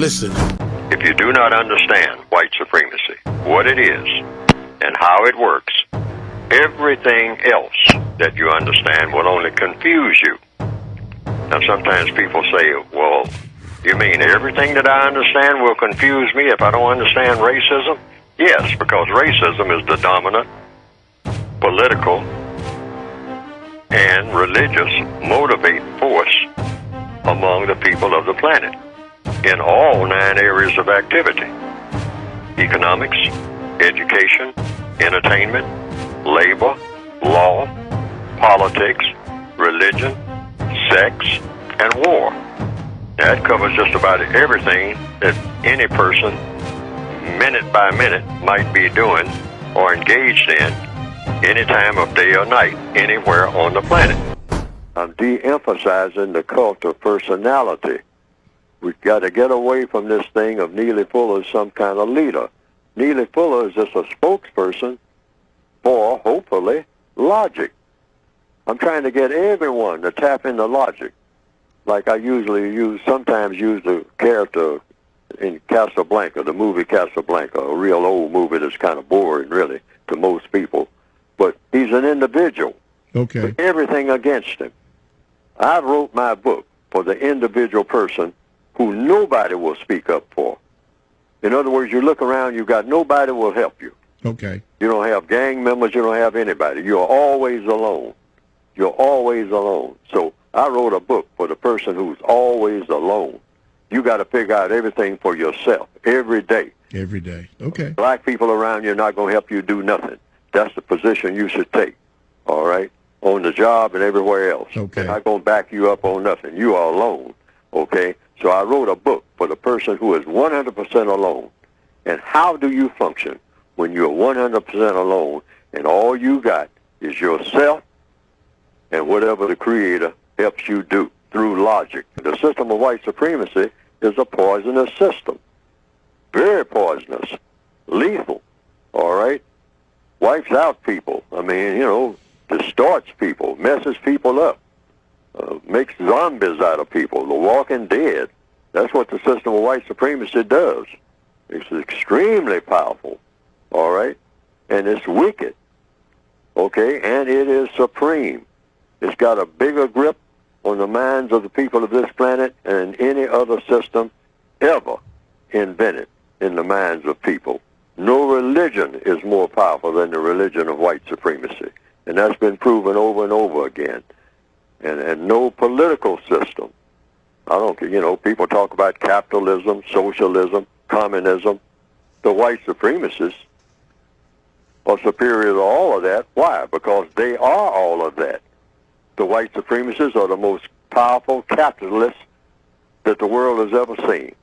Listen. If you do not understand white supremacy, what it is, and how it works, everything else that you understand will only confuse you. Now, sometimes people say, well, you mean everything that I understand will confuse me if I don't understand racism? Yes, because racism is the dominant political and religious motivating force among the people of the planet in all 9 areas of activity: economics, education, entertainment, labor, law, politics, religion, sex, and war. That covers just about everything that any person, minute by minute, might be doing or engaged in any time of day or night, anywhere on the planet. I'm de-emphasizing the cult of personality. We've got to get away from this thing of Neely Fuller as some kind of leader. Neely Fuller is just a spokesperson for, hopefully, logic. I'm trying to get everyone to tap into logic. Like I sometimes use the character in Casablanca, the movie Casablanca, a real old movie that's kind of boring, really, to most people. But he's an individual. Okay. With everything against him. I wrote my book for the individual person who nobody will speak up for. In other words, you look around, you got nobody will help you. Okay. You don't have gang members, you don't have anybody. You're always alone. You're always alone. So I wrote a book for the person who's always alone. You got to figure out everything for yourself every day. Every day. Okay. Black people around you are not going to help you do nothing. That's the position you should take, all right, on the job and everywhere else. Okay. They're not going to back you up on nothing. You are alone, okay? So I wrote a book for the person who is 100% alone. And how do you function when you're 100% alone and all you got is yourself and whatever the Creator helps you do through logic? The system of white supremacy is a poisonous system. Very poisonous. Lethal. All right? Wipes out people. I mean, distorts people, messes people up, makes zombies out of people, the walking dead. That's what the system of white supremacy does. It's extremely powerful. All right? And it's wicked. Okay? And it is supreme. It's got a bigger grip on the minds of the people of this planet than any other system ever invented in the minds of people. No religion is more powerful than the religion of white supremacy. And that's been proven over and over again. And no political system. I don't care, people talk about capitalism, socialism, communism. The white supremacists are superior to all of that. Why? Because they are all of that. The white supremacists are the most powerful capitalists that the world has ever seen.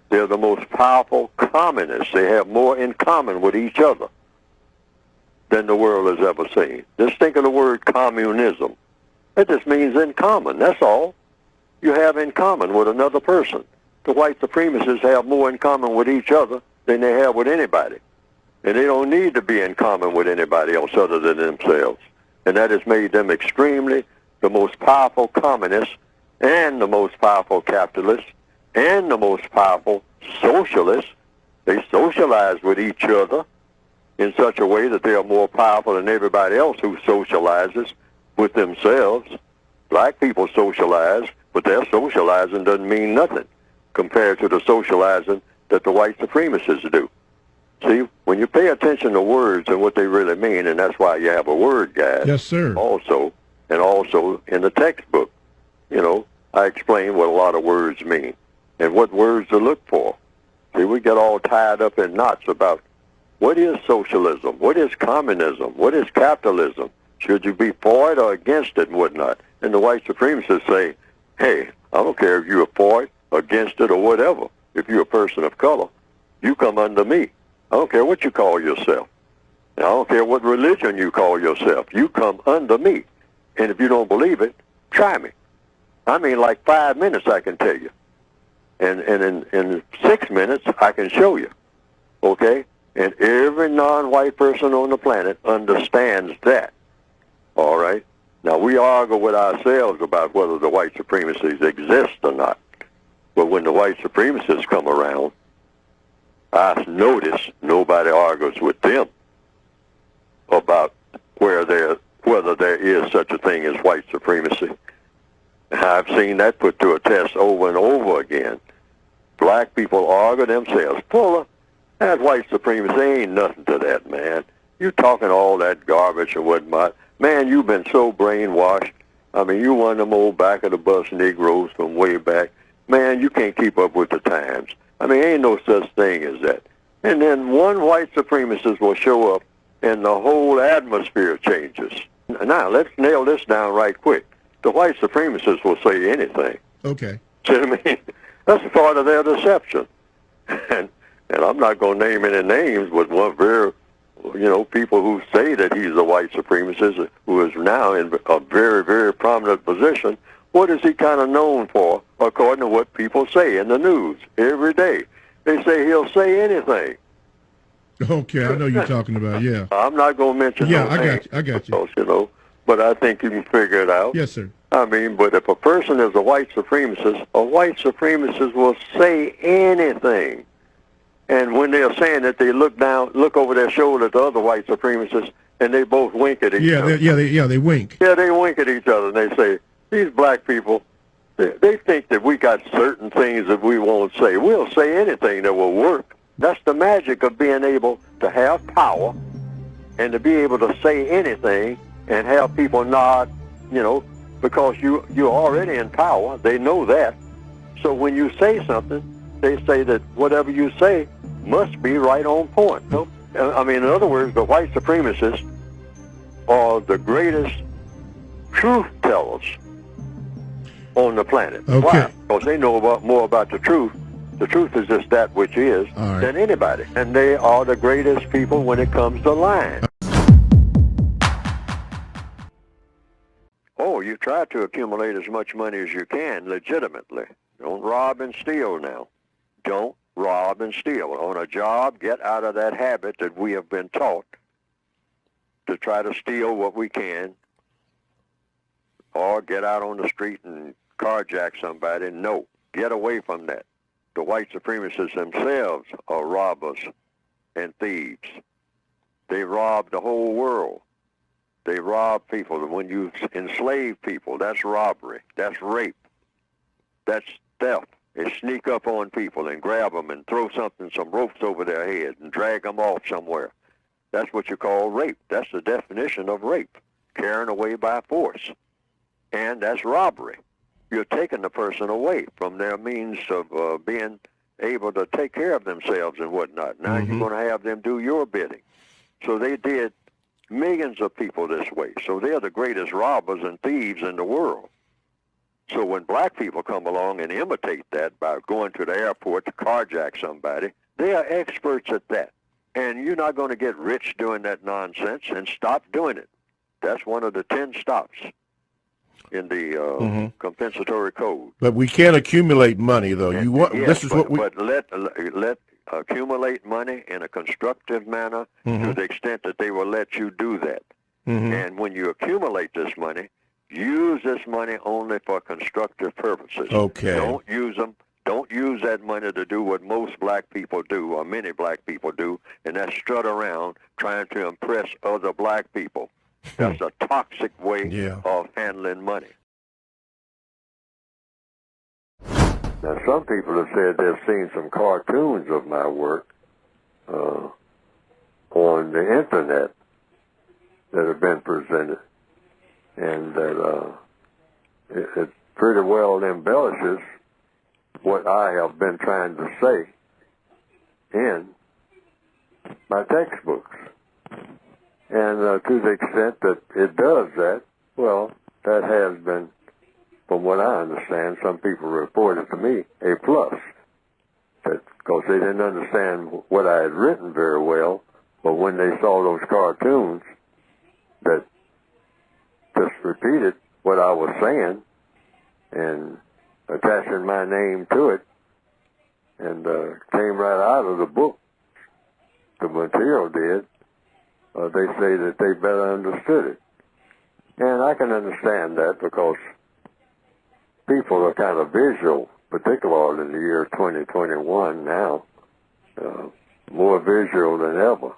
They're the most powerful communists. They have more in common with each other than the world has ever seen. Just think of the word communism. It just means in common. That's all. You have in common with another person. The white supremacists have more in common with each other than they have with anybody. And they don't need to be in common with anybody else other than themselves. And that has made them extremely the most powerful communists and the most powerful capitalists and the most powerful socialists. They socialize with each other in such a way that they are more powerful than everybody else who socializes with themselves. Black people socialize, but their socializing doesn't mean nothing compared to the socializing that the white supremacists do. See, when you pay attention to words and what they really mean, and that's why you have a word guide. Yes, sir. Also in the textbook, I explain what a lot of words mean and what words to look for. See, we get all tied up in knots about what is socialism, what is communism, what is capitalism, should you be for it or against it and whatnot. And the white supremacists say, hey, I don't care if you're for it, against it, or whatever. If you're a person of color, you come under me. I don't care what you call yourself. And I don't care what religion you call yourself. You come under me. And if you don't believe it, try me. I mean, like 5 minutes I can tell you. And in 6 minutes I can show you. Okay? And every non-white person on the planet understands that. All right? Now, we argue with ourselves about whether the white supremacies exist or not. But when the white supremacists come around, I notice nobody argues with them about whether there is such a thing as white supremacy. I've seen that put to a test over and over again. Black people argue themselves. Fuller, that white supremacy ain't nothing to that, man. You talking all that garbage and whatnot. Man, you've been so brainwashed. I mean, you one of them old back-of-the-bus Negroes from way back. Man, you can't keep up with the times. I mean, ain't no such thing as that. And then one white supremacist will show up, and the whole atmosphere changes. Now, let's nail this down right quick. The white supremacists will say anything. Okay. See what I mean? That's part of their deception. And I'm not going to name any names, but one very, people who say that he's a white supremacist, who is now in a very, very prominent position, what is he kind of known for, according to what people say in the news every day? They say he'll say anything. Okay, I know you're talking about, yeah. I'm not going to mention Yeah, no I names got you. because, but I think you can figure it out. Yes, sir. I mean, but if a person is a white supremacist will say anything. And when they're saying that, they look over their shoulder at the other white supremacists, and they both wink at each other. They wink. Yeah, they wink at each other, and they say, these black people, they think that we got certain things that we won't say. We'll say anything that will work. That's the magic of being able to have power and to be able to say anything and have people nod, because you're already in power. They know that. So when you say something, they say that whatever you say must be right on point. No? I mean, in other words, the white supremacists are the greatest truth tellers on the planet. Okay. Why? Because they know more about the truth. The truth is just that which is than anybody. And they are the greatest people when it comes to lying. Oh, you try to accumulate as much money as you can legitimately. Don't rob and steal now. Don't rob and steal. On a job, get out of that habit that we have been taught to try to steal what we can, or get out on the street and carjack somebody. No, get away from that. The white supremacists themselves are robbers and thieves. They rob the whole world. They rob people. When you enslave people, that's robbery. That's rape. That's theft. They sneak up on people and grab them and throw some ropes over their head and drag them off somewhere. That's what you call rape. That's the definition of rape, carrying away by force. And that's robbery. You're taking the person away from their means of being able to take care of themselves and whatnot. Now you're going to have them do your bidding. So they did millions of people this way. So they're the greatest robbers and thieves in the world. So when black people come along and imitate that by going to the airport to carjack somebody, they are experts at that. And you're not going to get rich doing that nonsense, and stop doing it. That's one of the 10 stops in the compensatory code. But we can't accumulate money, though. But let accumulate money in a constructive manner to the extent that they will let you do that. And when you accumulate this money, use this money only for constructive purposes. Okay. Don't use that money to do what most black people do, or many black people do, and that's strut around trying to impress other black people. That's a toxic way of handling money. Now, some people have said they've seen some cartoons of my work on the internet that have been presented, and that it pretty well embellishes what I have been trying to say in my textbooks. And to the extent that it does that, well, that has been, from what I understand, some people reported to me, a plus. Because they didn't understand what I had written very well, but when they saw those cartoons that just repeated what I was saying and attaching my name to it, and came right out of the book, the material did, they say that they better understood it. And I can understand that, because people are kind of visual particularly in the year 2021 now, more visual than ever.